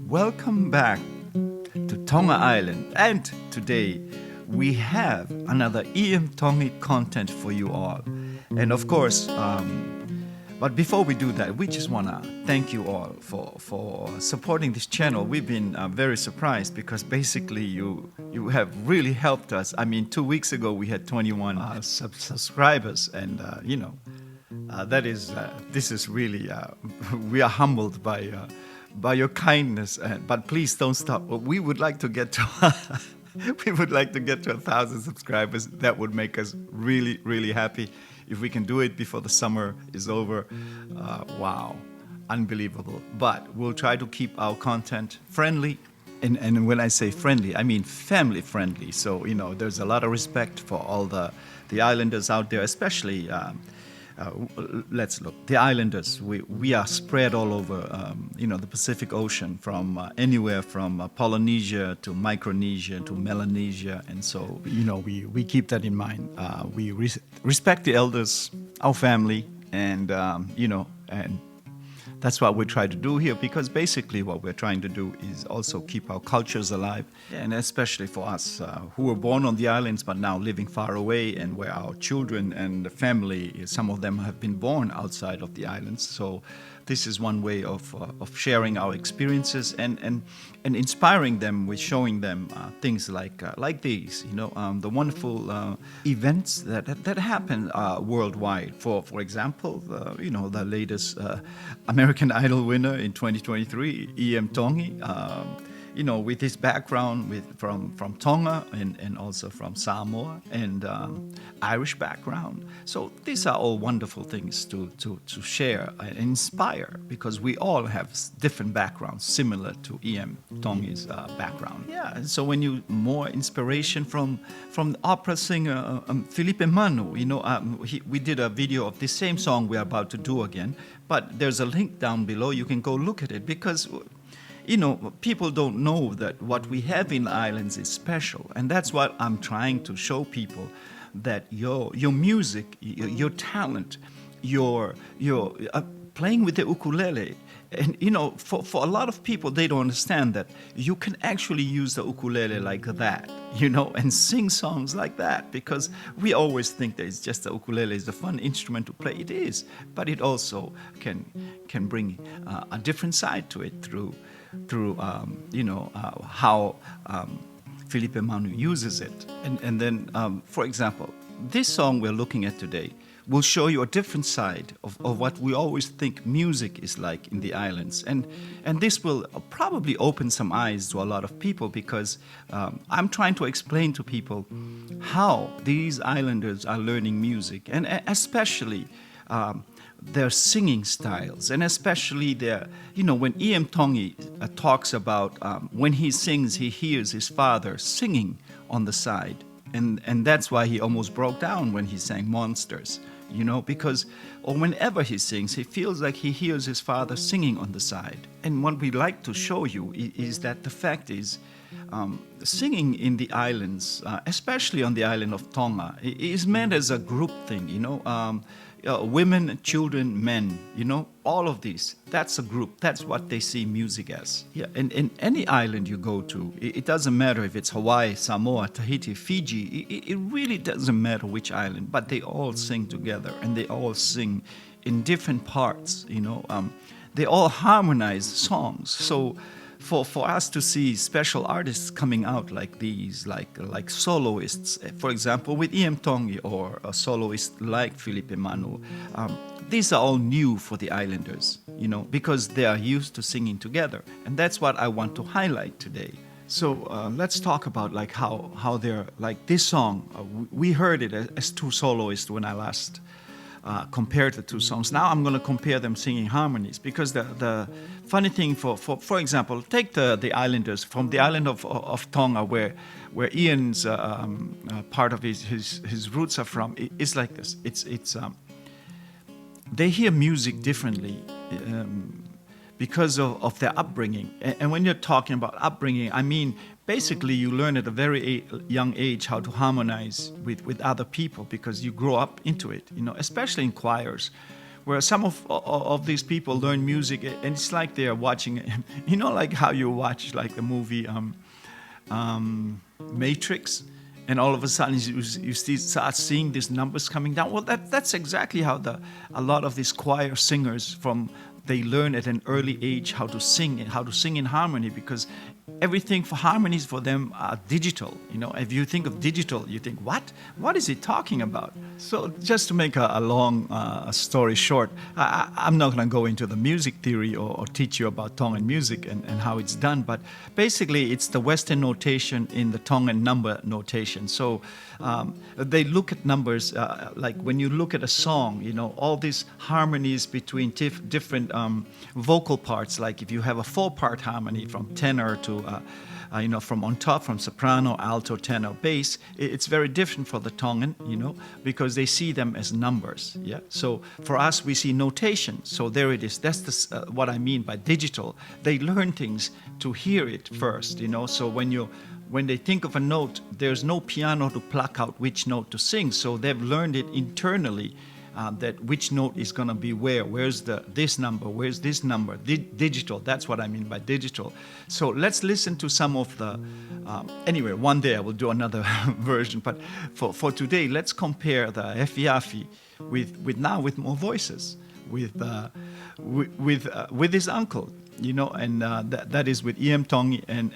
Welcome back to Tonga Island, and today we have another Iam Tongi content for you all. And of course, but before we do that, we just want to thank you all for supporting this channel. We've been very surprised because basically you have really helped us. I mean, 2 weeks ago we had 21 subscribers, and this is really we are humbled by your kindness. But please don't stop. We would like to get to we would like to get to 1,000 subscribers. That would make us really, really happy. If we can do it before the summer is over, wow, unbelievable. But we'll try to keep our content friendly. And when I say friendly, I mean family friendly. So, there's a lot of respect for all the islanders out there, especially, let's look, the islanders. We are spread all over, the Pacific Ocean, from anywhere from Polynesia to Micronesia to Melanesia. And so, we keep that in mind. We respect the elders, our family, and, and that's what we try to do here, because basically what we're trying to do is also keep our cultures alive, and especially for us who were born on the islands but now living far away, and where our children and the family, some of them have been born outside of the islands. So this is one way of sharing our experiences and inspiring them with showing them things like these, the wonderful events that happen worldwide. For example, the latest American Idol winner in 2023, Iam Tongi, with his background from Tonga and also from Samoa, and Irish background. So these are all wonderful things to share and inspire, because we all have different backgrounds similar to Iam Tongi's background. Yeah, and so when you more inspiration from the opera singer Filipe Manu, we did a video of the same song we are about to do again, but there's a link down below. You can go look at it, because people don't know that what we have in the islands is special. And that's what I'm trying to show people, that your music, your talent, your playing with the ukulele. And, for a lot of people, they don't understand that you can actually use the ukulele like that, and sing songs like that, because we always think that it's just the ukulele is a fun instrument to play. It is, but it also can bring a different side to it through how Filipe Manu uses it. And then, for example, this song we're looking at today will show you a different side of what we always think music is like in the islands. And this will probably open some eyes to a lot of people, because I'm trying to explain to people how these islanders are learning music, and especially their singing styles, and especially when Iam Tongi talks about when he sings, he hears his father singing on the side, and that's why he almost broke down when he sang Monsters, because or whenever he sings, he feels like he hears his father singing on the side. And what we like to show you is that the fact is, singing in the islands, especially on the island of Tonga, is meant as a group thing, women, children, men, all of these, that's a group. That's what they see music as. Yeah, and in any island you go to, it doesn't matter if it's Hawaii, Samoa, Tahiti, Fiji, it really doesn't matter which island, but they all sing together, and they all sing in different parts, they all harmonize songs. So for us to see special artists coming out like these, like soloists, for example, with Iam Tongi, or a soloist like Filipe Manu, these are all new for the islanders, because they are used to singing together. And that's what I want to highlight today. So let's talk about how they're like this song. We heard it as two soloists when I last compared the two songs. Now I'm going to compare them singing harmonies, because the funny thing, for example, take the islanders from the island of Tonga, where Ian's part of his roots are from. It's like this. It's they hear music differently because of their upbringing. And when you're talking about upbringing, I mean basically you learn at a very young age how to harmonize with other people, because you grow up into it, especially in choirs, where some of these people learn music, and it's like they are watching, like how you watch like the movie Matrix, and all of a sudden you start seeing these numbers coming down. Well, that's exactly how a lot of these choir singers they learn at an early age how to sing in harmony, because everything for harmonies for them are digital. If you think of digital, you think, what is he talking about? So just to make a long story short, I'm not going to go into the music theory or teach you about Tongan music and how it's done, but basically it's the Western notation in the Tongan number notation. So they look at numbers, like when you look at a song, all these harmonies between different vocal parts, like if you have a 4-part harmony from tenor to from on top, from soprano, alto, tenor, bass, it's very different for the Tongan, because they see them as numbers. Yeah. So for us, we see notation. So there it is. That's what I mean by digital. They learn things to hear it first. So when they think of a note, there's no piano to pluck out which note to sing. So they've learned it internally. That which note is going to be where's this number, where's this number, digital, that's what I mean by digital. So let's listen to some of the, anyway, one day I will do another version, but for today, let's compare the Efiafi with more voices, with his uncle, and that is with Iam Tongi and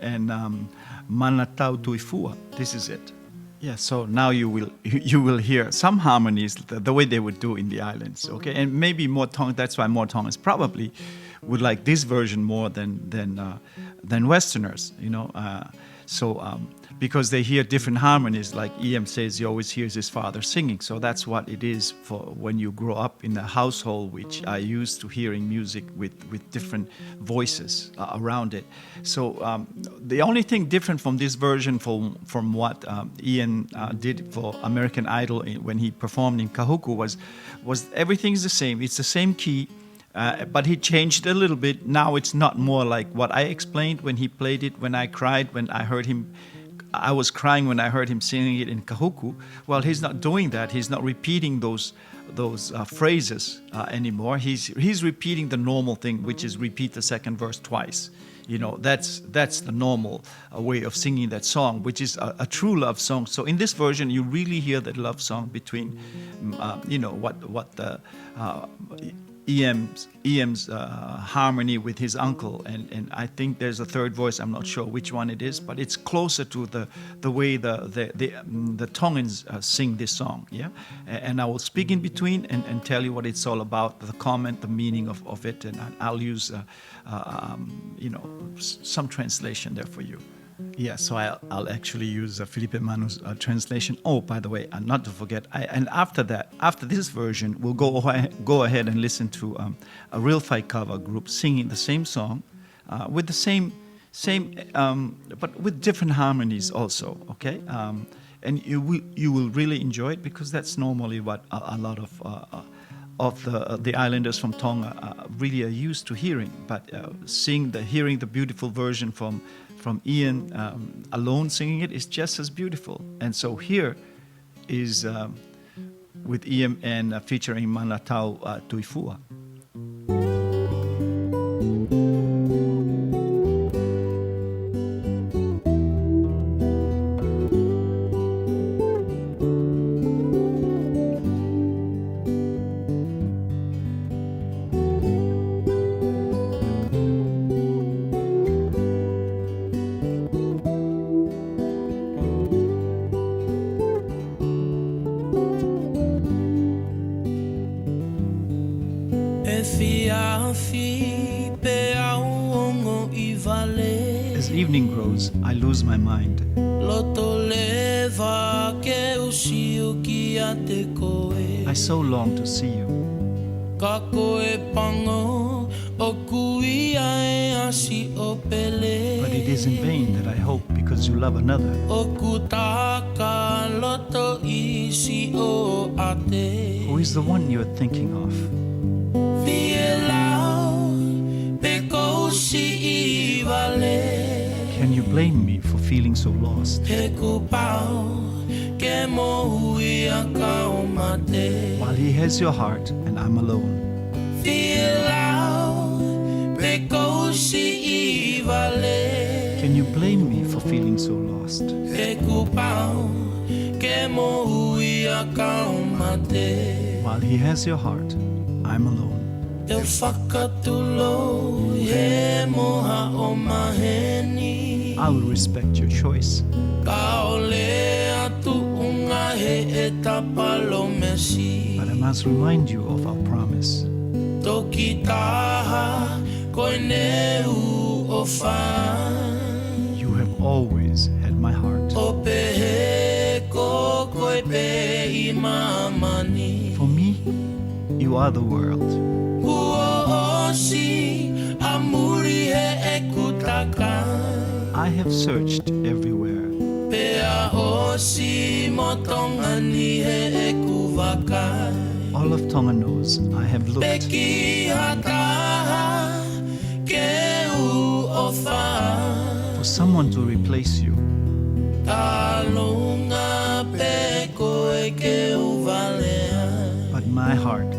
Manatau Tuifua. This is it. Yeah, so now you will hear some harmonies the way they would do in the islands, okay? And maybe more Tonga. That's why more Tongans probably would like this version more than Westerners, because they hear different harmonies. Like Iam says, he always hears his father singing. So that's what it is for when you grow up in a household which are used to hearing music with different voices around it. So the only thing different from this version from what Ian did for American Idol when he performed in Kahuku was everything's the same. It's the same key. But he changed a little bit. Now it's not more like what I explained when he played it, when I cried, when I heard him. I was crying when I heard him singing it in Kahuku. Well, he's not doing that. He's not repeating those phrases anymore. He's repeating the normal thing, which is repeat the second verse twice. That's the normal way of singing that song, which is a true love song. So in this version, you really hear that love song between, what the Iam's harmony with his uncle, and I think there's a third voice. I'm not sure which one it is, but it's closer to the way the Tongans sing this song. Yeah, and I will speak in between and tell you what it's all about, the comment, the meaning of it, and I'll use some translation there for you. Yeah, so I'll actually use Filipe Manu's translation. Oh, by the way, not to forget, after this version, we'll go ahead and listen to a real Faikava group singing the same song with the same, but with different harmonies also. Okay, and you will really enjoy it, because that's normally what a lot of the islanders from Tonga really are used to hearing. But hearing the beautiful version from Ian alone singing it is just as beautiful. And so here is with Iam and featuring Manatau Tuifua. As evening grows, I lose my mind. I so long to see you. But it is in vain that I hope, because you love another. Who is the one you are thinking of? Can you blame me for feeling so lost? While he has your heart and I'm alone. Can you blame me for feeling so lost? While he has your heart, I'm alone. I will respect your choice. But I must remind you of our promise. You have always had my heart. For me, you are the world. I have searched everywhere. All of Tonga knows I have looked. For someone to replace you. But my heart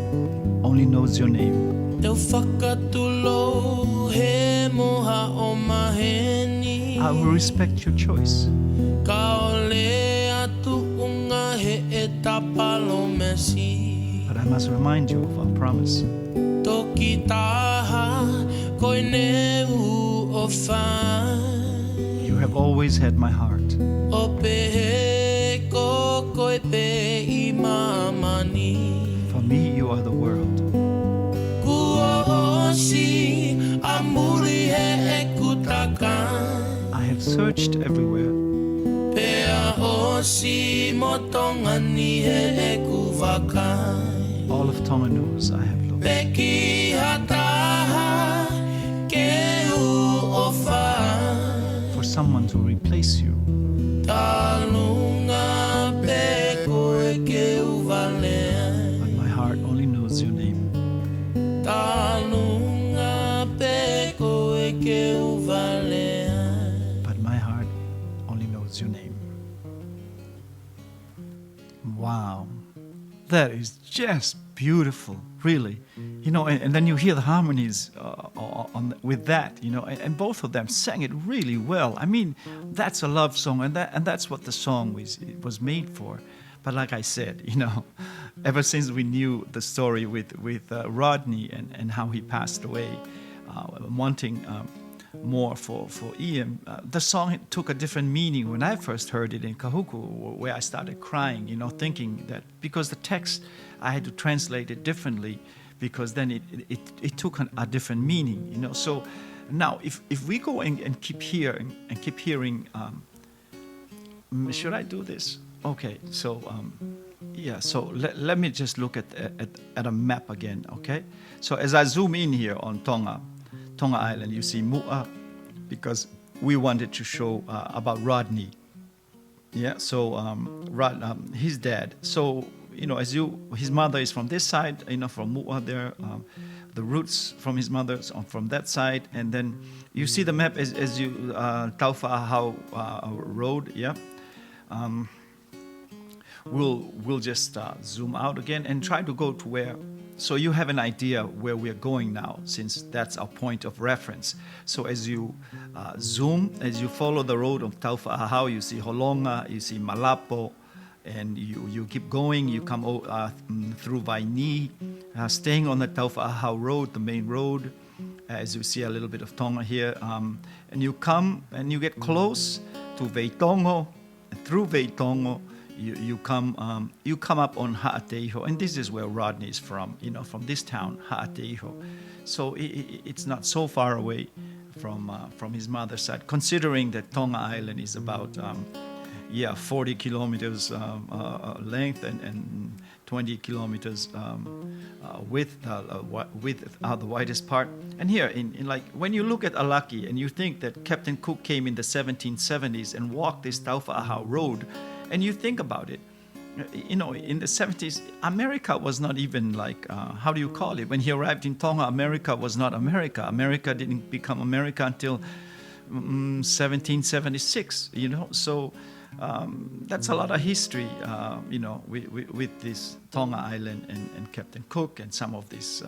only knows your name. I will respect your choice. But I must remind you of our promise. You have always had my heart. For me, you are the world. I have searched everywhere. All of Tonga knows I have looked. For someone to replace you. But my heart only knows your name. But my heart only knows your name. Wow, that is just beautiful, really. You know, and then you hear the harmonies with that, you know, and both of them sang it really well. I mean, that's a love song, and that's what the song was made for. But like I said, you know, ever since we knew the story with Rodney and how he passed away, wanting more for Iam, the song took a different meaning when I first heard it in Kahuku, where I started crying, you know, thinking that because the text, I had to translate it differently because then it took a different meaning, you know. So now if we go and keep hearing, should I do this? Okay, so yeah, so let me just look at a map again, okay? So as I zoom in here on Tonga Island, you see Mu'a, because we wanted to show about Rodney. Yeah, so his dad. So, you know, his mother is from this side, you know, from Mu'a there. The roots from his mother's from that side, and then you see the map as you Taufa'ahau Road, yeah. We'll just zoom out again and try to go to where, so you have an idea where we're going now, since that's our point of reference. So as you zoom, as you follow the road of Taufa'ahau, you see Holonga, you see Malapo, and you keep going, you come through Vaini, staying on the Taufa'ahau road, the main road, as you see a little bit of Tonga here, and you come and you get close to Veitongo, and through Veitongo, you come up on Ha'ateiho, and this is where Rodney is from, you know, from this town, Ha'ateiho. So it's not so far away from his mother's side, considering that Tonga Island is about 40 kilometers length and 20 kilometers width, the widest part. And here, in like, when you look at Alaki and you think that Captain Cook came in the 1770s and walked this Taufa'ahau road, and you think about it, you know, in the 70s, America was not even like, how do you call it? When he arrived in Tonga, America was not America. America didn't become America until 1776, you know. So that's a lot of history, you know, with this Tonga Island and Captain Cook and some of these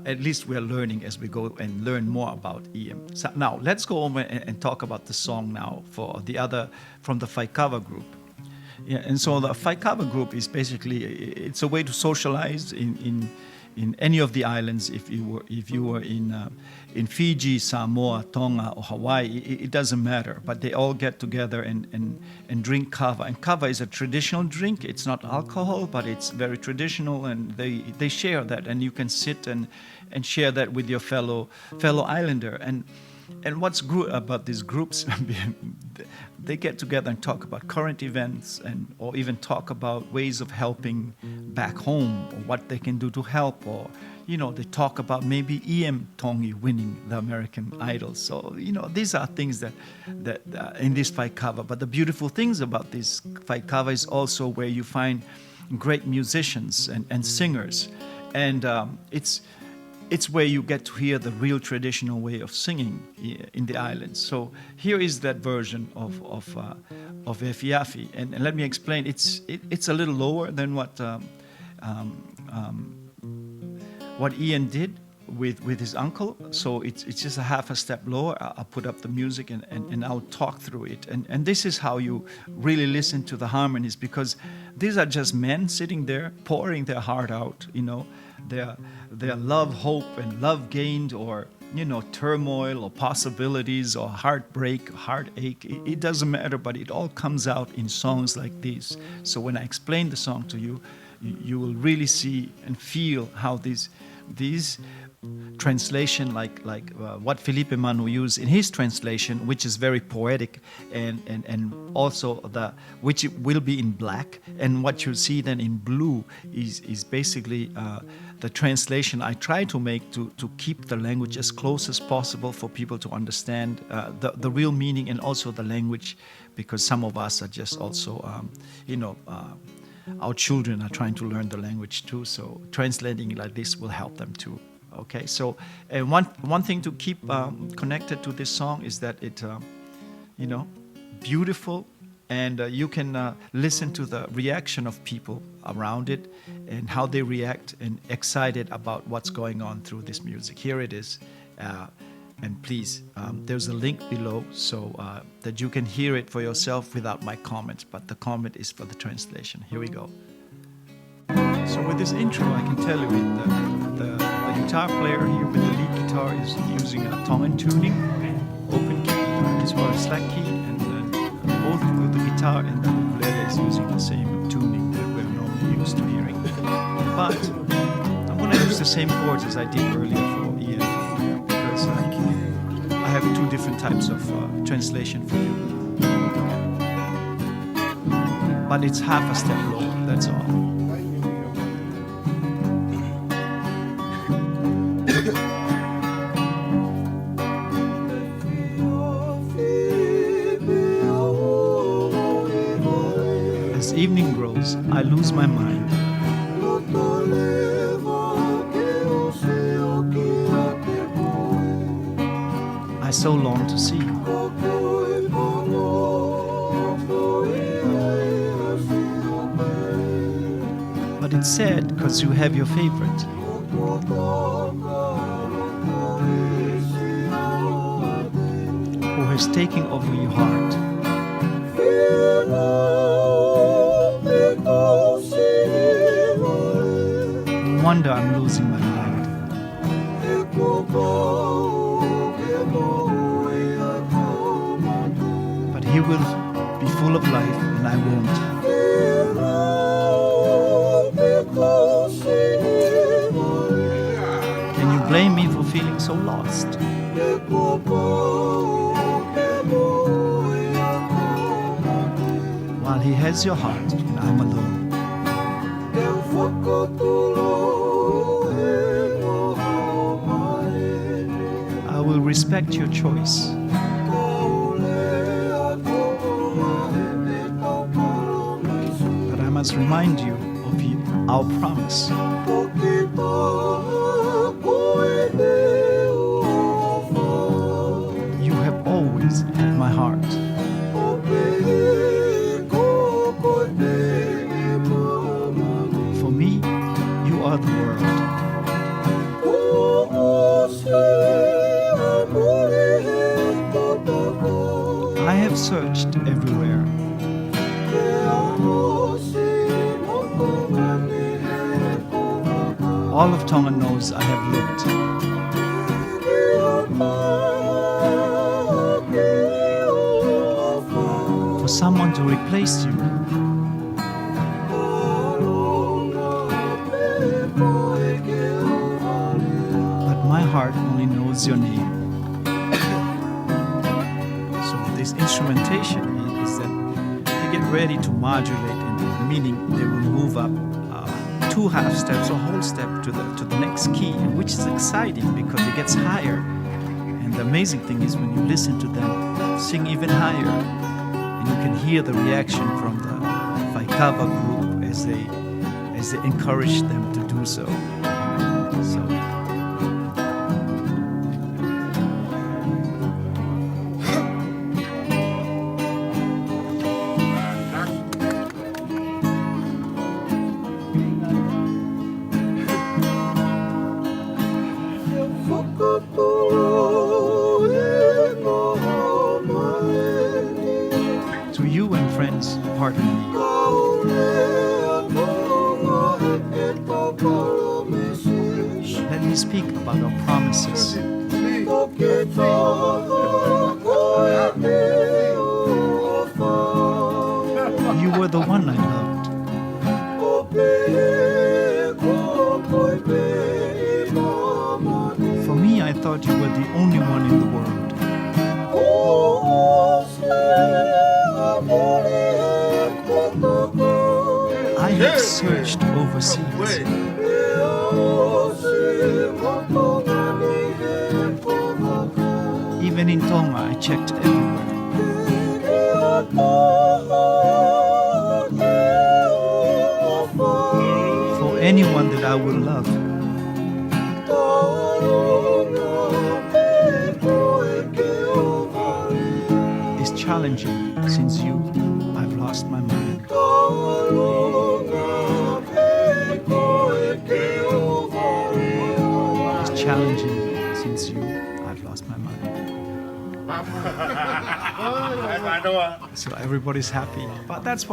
at least we're learning as we go and learn more about Iam. So now let's go over and talk about the song now for the other from the Faikava group. Yeah, and so the Faikava group is basically it's a way to socialize in any of the islands. If you were in Fiji, Samoa, Tonga, or Hawaii, it doesn't matter. But they all get together and drink kava. And kava is a traditional drink. It's not alcohol, but it's very traditional, and they share that. And you can sit and share that with your fellow islander. And what's good about these groups, they get together and talk about current events or even talk about ways of helping back home or what they can do to help, or they talk about maybe Iam Tongi winning the American Idol. So these are things that in this Faikava. But the beautiful things about this Faikava is also where you find great musicians and singers, and it's where you get to hear the real traditional way of singing in the islands. So here is that version of Efiafi, and let me explain. It's a little lower than what Ian did with his uncle. So it's just a half a step lower. I'll put up the music and I'll talk through it. And this is how you really listen to the harmonies, because these are just men sitting there pouring their heart out, their love, hope, and love gained, or turmoil or possibilities or heartbreak, heartache. It doesn't matter, but it all comes out in songs like these. So when I explain the song to you, you will really see and feel how these translation, like what Filipe Manu used in his translation, which is very poetic, and also which will be in black, and what you see then in blue is basically the translation I try to make to keep the language as close as possible for people to understand the real meaning, and also the language, because some of us are just also our children are trying to learn the language too, so translating like this will help them too. Okay, so one thing to keep connected to this song is that it, beautiful, and you can listen to the reaction of people around it and how they react and excited about what's going on through this music. Here it is, and please, there's a link below so that you can hear it for yourself without my comments, but the comment is for the translation. Here we go. So with this intro, I can tell you the guitar player here with the lead guitar is using a Tongan tuning, open key as well as slack key, and both the guitar and the ukulele is using the same tuning that we're normally used to hearing. But I'm going to use the same chords as I did earlier for Ian, because I have two different types of translation for you. But it's half a step lower, that's all. As evening grows, I lose my mind. I so long to see you. But it's sad because you have your favorite. Who has taken over your heart. No wonder I'm losing my mind. But he will be full of life and I won't. Can you blame me for feeling so lost? While he has your heart and I'm alone. I will respect your choice. But I must remind you of our promise. You have always had my heart. For me, you are the world. have searched everywhere. All of Tonga knows I have looked. For someone to replace you. But my heart only knows your name. So this instrumentation is that they get ready to modulate, and meaning they will move up 2 half steps or whole step to the next key, which is exciting because it gets higher. And the amazing thing is when you listen to them sing even higher, and you can hear the reaction from the Faikava group as they encourage them to do so. To you and friends, pardon me. Let me speak about our promises. You were the one I loved. For me, I thought you were the only one in the world. I have searched overseas. Even in Tonga, I checked everywhere. For anyone that I will love. It's challenging since I've lost my mind. It's challenging since I've lost my mind. So everybody's happy, but that's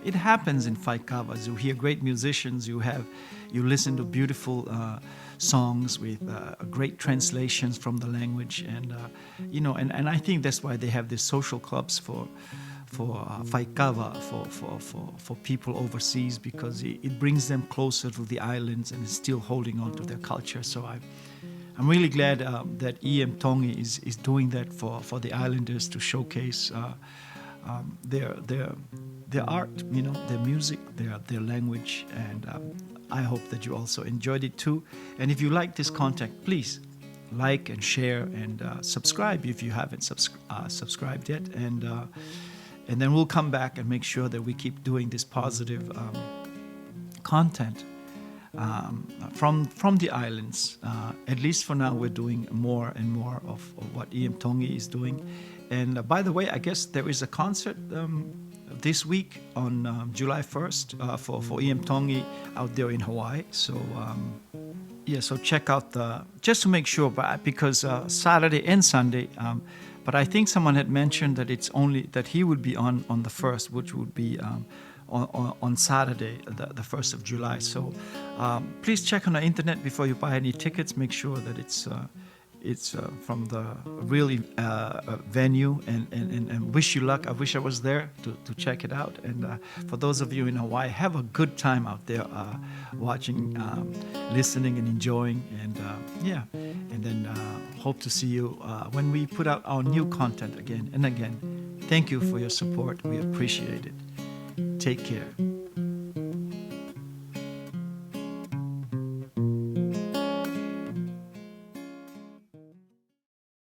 it happens in Faikavas. You hear great musicians, you listen to beautiful songs with great translations from the language, and I think that's why they have these social clubs for Faikava, for people overseas, because it brings them closer to the islands and is still holding on to their culture. So I'm really glad that Iam Tongi is doing that for the islanders to showcase their art, their music, their language, and I hope that you also enjoyed it too. And if you like this content, please like and share and subscribe if you haven't subscribed yet, and then we'll come back and make sure that we keep doing this positive content from the islands. At least for now, we're doing more and more of what Iam Tongi is doing. And by the way, I guess there is a concert this week on July 1st for Iam Tongi out there in Hawaii. So so check out just to make sure, because Saturday and Sunday. But I think someone had mentioned that it's only that he would be on the 1st, which would be on Saturday, the 1st of July. So please check on the internet before you buy any tickets. Make sure that it's from the really venue, and wish you luck. I wish I was there to check it out. And for those of you in Hawaii, have a good time out there watching, listening and enjoying. And and then hope to see you when we put out our new content again and again. Thank you for your support. We appreciate it. Take care.